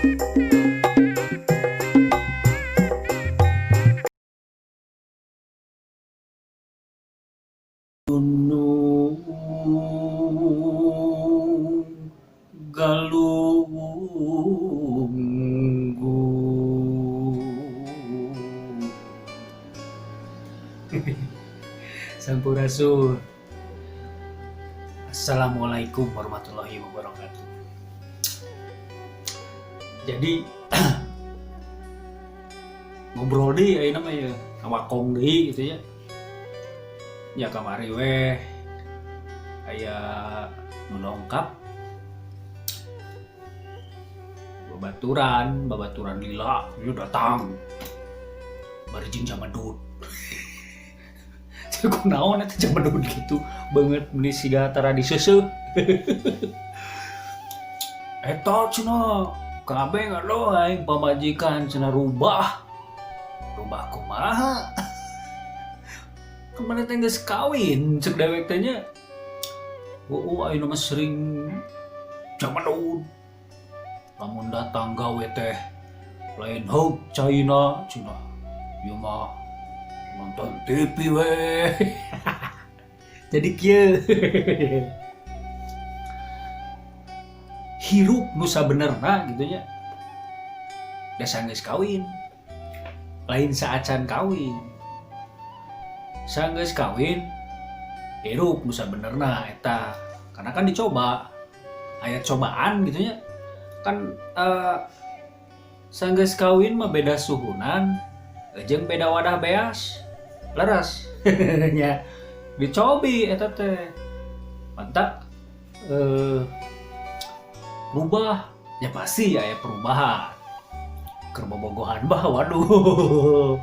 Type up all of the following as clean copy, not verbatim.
Gunung Galunggung Sampurasun. Assalamualaikum warahmatullahi wabarakatuh. Jadi ngobrol deh ayeuna mah ya kawakong deui gitu ya. Ya kamari weh aya nu dongkap babaturan lila ieu datang bari jeung jamadut. Teu kunaon eta jamadut gitu banget meni siga tara diseuseuh. Eta cenah kabeh ngadoh aing pamajikan cenah rubah kumaha? Kemana teh geus kawin cek dewek teh nya. Ayeuna mah sering jamadut. Lamun datang gawe teh lain hauk caina cenah. Ieu mah nonton TV weh. Jadi kieu. Hirup nu sabenerna gitu nya. Dasa geus kawin. Lain saacan kawin. Sanggeus kawin hirup nu sabenerna eta. Karena kan dicoba. Aya cobaan gitu nya. Kan sanggeus kawin mah beda suhunan jeung beda wadah beas. Leres. Nya dicobi eta teh. Mantap rubah ya pasti aya perubahan. Keur bobogohan bah waduh.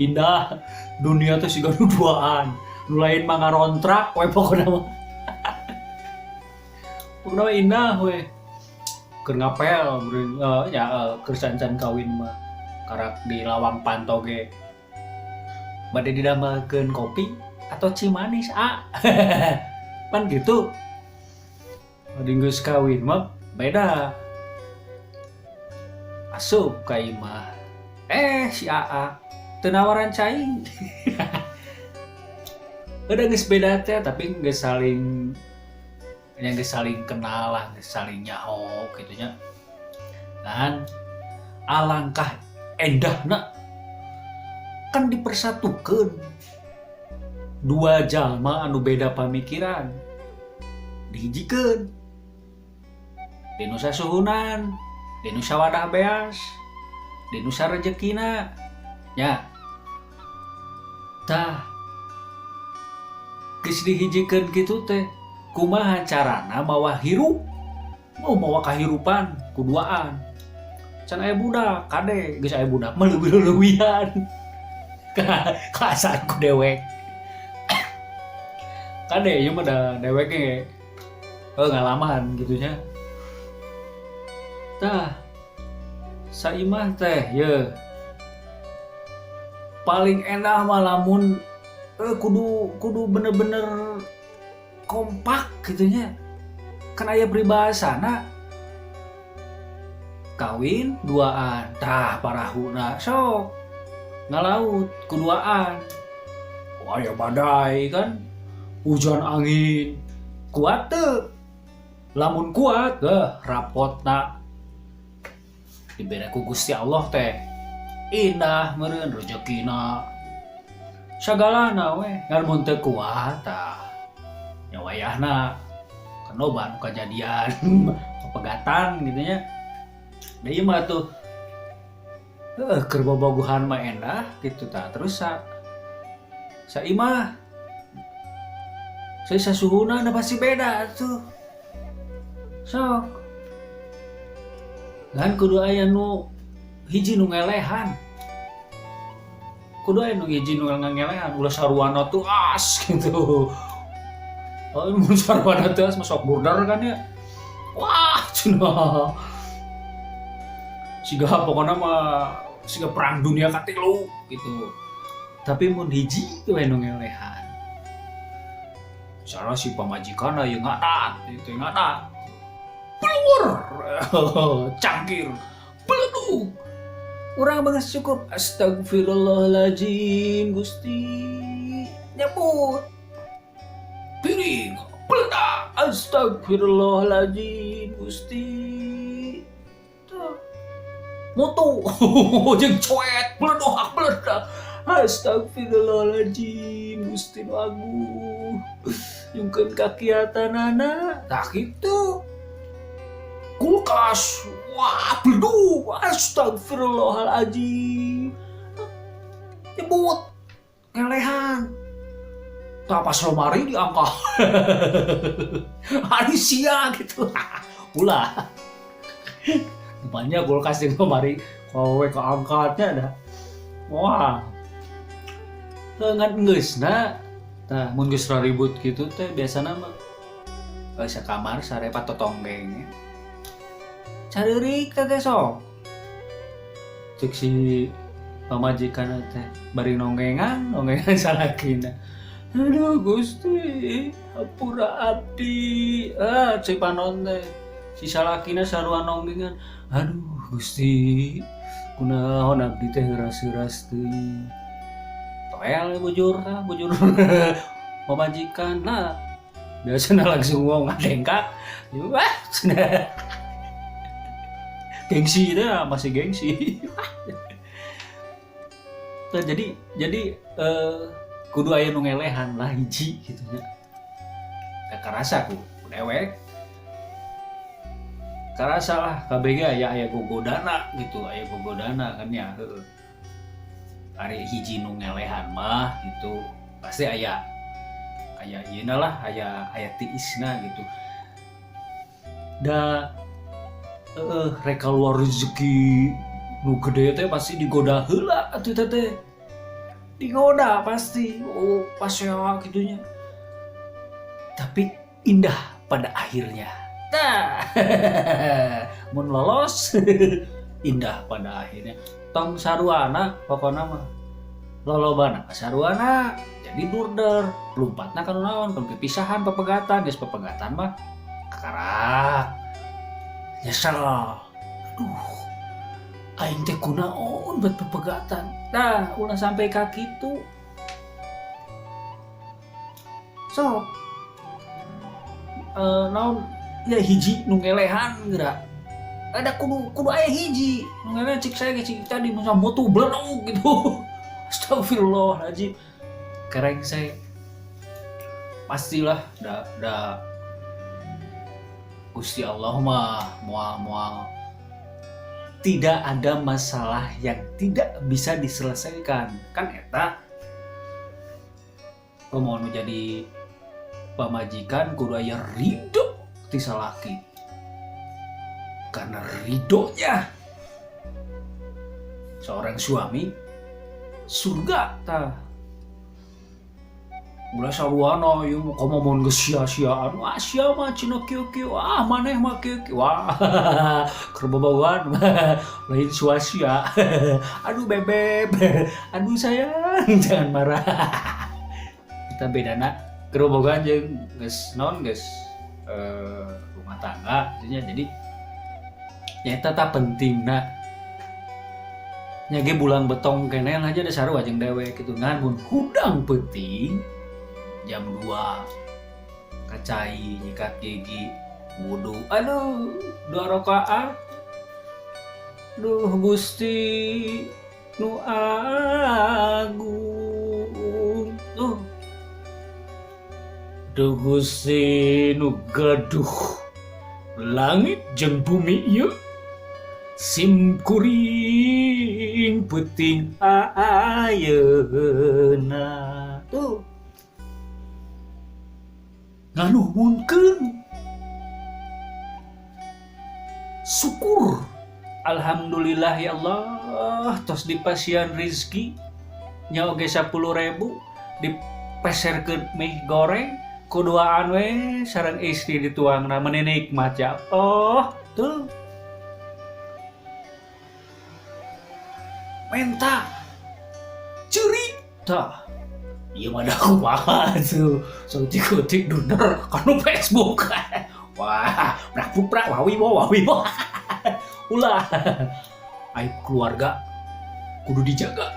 Indah dunia teh siga duaan. Nu lain mah ngarontrak we pokona mah. Pokona indah we. Keur ngapel keur cancan kawin mah karak di lawang panto ge. Bade didamelkeun kopi atau cimanis Pan gitu. Adi geus kawin mah beda. Asup ka imah. Si Aa teu nawaran cai. Udah geus beda teh tapi geus saling kenal lah, geus saling nyaho kitu nya. Dan alangkah endahna kan dipersatukeun dua jalma anu beda pamikiran dihijikeun di nu sasuhunan, di nu sawadah beas, di nu sarejekina nya. Tah geus dihijikeun kitu teh kumaha carana mawa hirup, mawa kahirupan kuduaan. Can aya budak kade geus aya budak mah leuwih-leuwihan. Kaasaan ku dewek. Kade ieu mah da dewek ge ngalaman gitu nya. Tah saimah teh ye paling enak mah lamun kudu bener-bener kompak gitu nya. Kan aya peribahasana kawin duaan tah parahuna sok ngalaut kuduaan. Aya badai kan hujan angin kuat teu. Lamun kuat rapotna dibere ku Gusti Allah teh indah meureun rezekina sagalana we. Ngan mun teu kuat tah nya wayahna kanoban kajadian pegatan gitu nya. Da ieu mah tuh keur bobogohan mah endah gitu tah. Terus saimah sasuhuna da pasti beda tuh. Sok kan kudu aya nu hiji nu ngelehan. Kudu aya nu hiji nu ngelehan. Ulah saruana tuh as gitu. Mun saruana teh as sok burdar kan ya. Wah cenah. Siga pokona mah siga perang dunia katilu gitu. Tapi mun hiji we nu ngelehan. Salah si pamajikanna ieu ngadat, ieu teh ngadat. Pelur cangkir Urang banget syukur. Astagfirullahaladzim Gusti. Nyebut piring peledak. Astagfirullahaladzim Gusti. Tuh. Moto jeung coet peledak. Astagfirullahaladzim Gusti nu agung. Jungkeun kakiatanana tah kitu. Kulkas wah beleduk. Astagfirullahaladzim. Nyebut ngelehan. Tah pas lemari diangkat. Hari sia gitu. Ulah. Banyak kulkas yang lemari kalau keangkatnya ada. Wah. Ngan geusna. Tah mun geus ribut kitu teh biasana mah sakamar sarepat totonggeng. Careurik teh sok. Cek si pamajikan teh bari nonggengan salakina. Aduh Gusti, hampura abdi. Cek panon teh si salakina sarua nonggengan. Aduh Gusti, kunaon abdi teh heuras-heuras teuing. Toel bujur pamajikan. Nah, biasana langsung ngomong ngadengkak. Wah, gengsi dah masih gengsi. Nah, jadi kudu aya nu ngelehan lah hiji gitu nya. Karasa ku dewek. Karasa lah KBG aya gogodana gitu, aya gogodana kan ya. Ari hiji nu ngelehan mah gitu. Pasti aya ieuna lah, aya tiisna gitu. Da rek kaluar rezeki nu gede teh pasti digoda heula atuh teh. Digoda pasti. Oh, pas ya gitunya. Tapi indah pada akhirnya. Tah. Mun lolos indah pada akhirnya. Tong saruana pokona mah. Lolobana saruana jadi durder. Lumpatna kan naon pipisahan pepegatan, geus pepegatan mah kakarak. Nyesel. Aduh. Aing teh kunaon buat pepegatan. Nah, ulah sampai ka kitu. So, naon ya hiji nu ngelehan geura. Ada kudu aya hiji. Nu ngelehan cik saya cik tadi masa motu bledog gitu. Astagfirullahaladzim. Kereng saya. Pastilah da Gusti Allah mah moal tidak ada masalah yang tidak bisa diselesaikan. Kan eta mau jadi pamajikan kudu aya ridho ti salaki. Karena ridhonya seorang suami surga tah. Ulah saruana ieu komo mun geus sia-siaan. Wah, sia mah cenah kieu-kieu. Maneh mah kieu-kieu. Wah. Keur bobogohan lain sia-sia. Aduh bebeb. Aduh sayang, jangan marah. Kita bedana keur bobogohan jeung geus naon geus rumah tangga jadi nyata ta pentingna nya ge bulang betong keneh aja da sarua jeung dewek kitu ngan mun hudang penting jam 2 kacai nyikat gigi wudu. Aduh 2 rakaat. Duh Gusti nu agung. Duh Gusti nu gaduh langit jeung bumi ieu. Sim kuring peuting ayeuna. Tuh nganuhunkeun syukur alhamdulillah ya Allah tos dipasian rezeki nya oge 10.000 dipeserkeun mie goreng kuduaan we sareng istri dituangna meni nikmat ya Allah. Tuh menta curi tah. Iya mah dah kumaha tuh. So tik-tik duner kanu Facebook. Wah, prak-prak wawi bo. Ulah. aib keluarga kudu dijaga.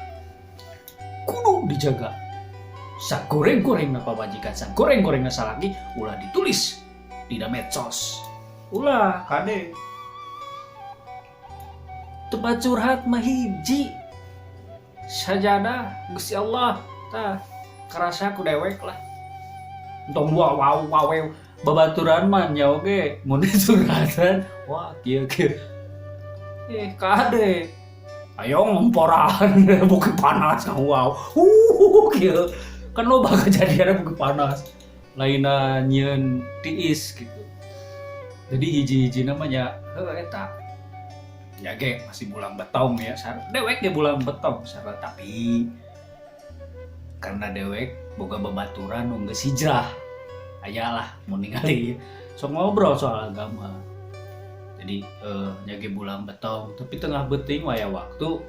Sagoreng-goreng na pabajikan, sagoreng-goreng na salaki ulah ditulis dina medsos. Ulah kade tempat curhat mah hiji sajadah Gusti Allah tah karasa ku dewek lah. Entong wawe babaturan mah nya oge mun curhatan wah kieu kade ayo ngomporan buki panas wow kieu kan loba kejadian buki panas laina nyeun tiis gitu. Jadi hiji-hiji namanya eta ya ge masih bulan betong ya dewek ge bulan betong sarua tapi karena dewek boga babaturan nu geus hijrah ayalah mun ningali sok ngobrol soal agama. Jadi nyage bulan betong tapi tengah beuting waya waktu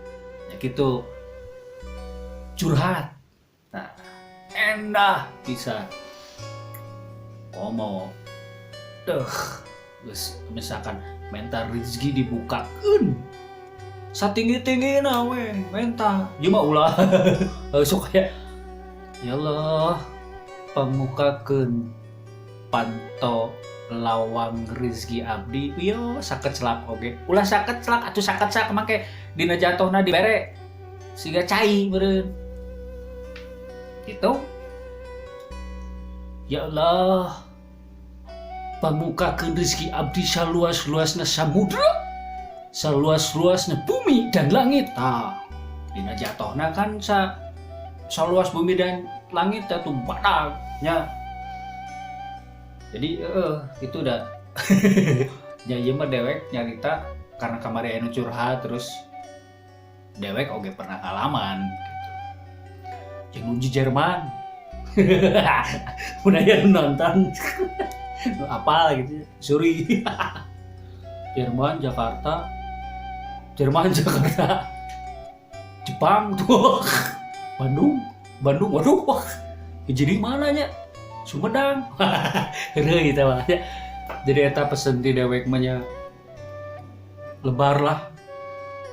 ya kitu curhat. Nah, endah bisa komo geus misalkan mental rezeki dibukakeun satinggi-tinggina we mental ieu mah ulah sok aya ya Allah pamukakeun panto lawang rezeki abdi yo saket celak oge ulah saket celak atuh saket sak make dina jatohna dibere siga cai meureun gitu. Ya Allah pamukakeun rezeki abdi saluas-luasna samudra saluas-luasna bumi dan langit. Dina jatohna kan saluas bumi dan langit atuh badagnya. Jadi itu udah ya ieu mah dewek nyarita karena kamari anu curhat terus dewek oge pernah ngalaman gitu. Jeung uji Jerman. Mun aya nonton apa gitu Suri. Jerman Jakarta Jepang tuh Bandung waduh jadi mana nya Sumedang heureuy eta mah jadi eta pesen ti dewek mah nya lebar lah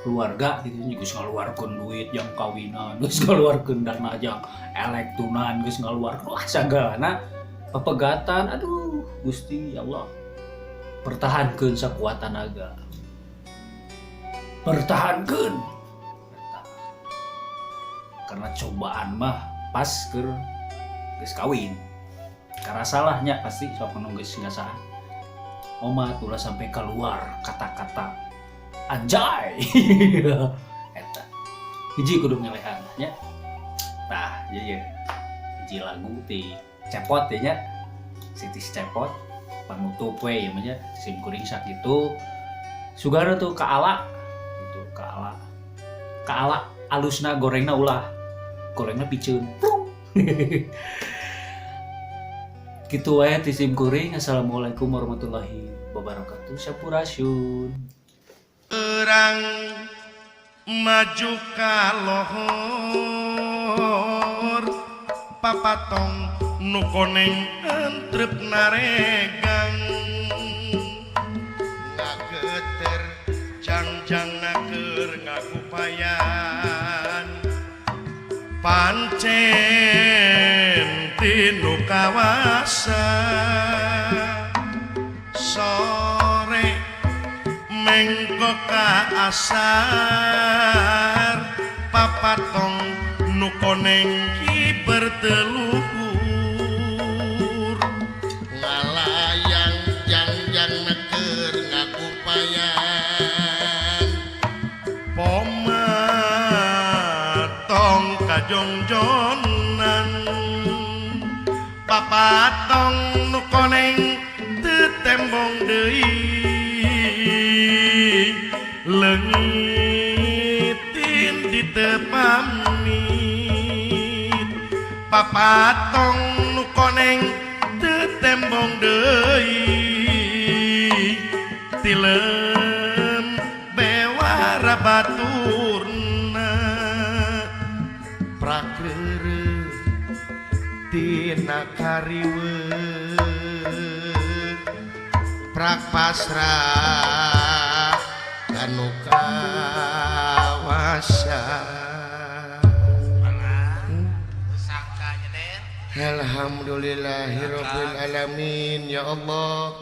keluarga gitu geus ngaluarkeun duit yang kawinan geus ngaluarkeun dana jang elektunan geus ngaluarkeun wah sagalana pepegatan. Aduh Gusti ya Allah pertahankeun sakuat tenaga pertahankeun karena cobaan mah pas keur geus kawin karena salahnya pasti sok geus ngasaan oma tulah sampai keluar kata-kata anjay eta hiji kudu ngelehan nya tah ieu hiji lagu ti cepot teh nya Sitis Cepot panutup we ieu mah nya sim kuring sakitu sugana tuh kaala gitu kaala alusna gorengna ulah gorengna piceun gitu wae ti sim kuring. Assalamualaikum warahmatullahi wabarakatuh. Sampurasun Urang maju ka lohor papatong nu koneng entrep naregang ngageter jangjang naker ngakupayan pancen tinu kawasa sore mengko ka asar papatong nu koneng ki berteluhur ngalayang jangjang neker ngakupayan pomatong kajongjonan papatong nu koneng teu tembong deui leungitin ditepamit papatong nu koneng teu tembong deui tilem bewara baturna prakeureuh tina kariweung prak pasrah kanu wasa. Alhamdulillahirabbil alamin ya Allah.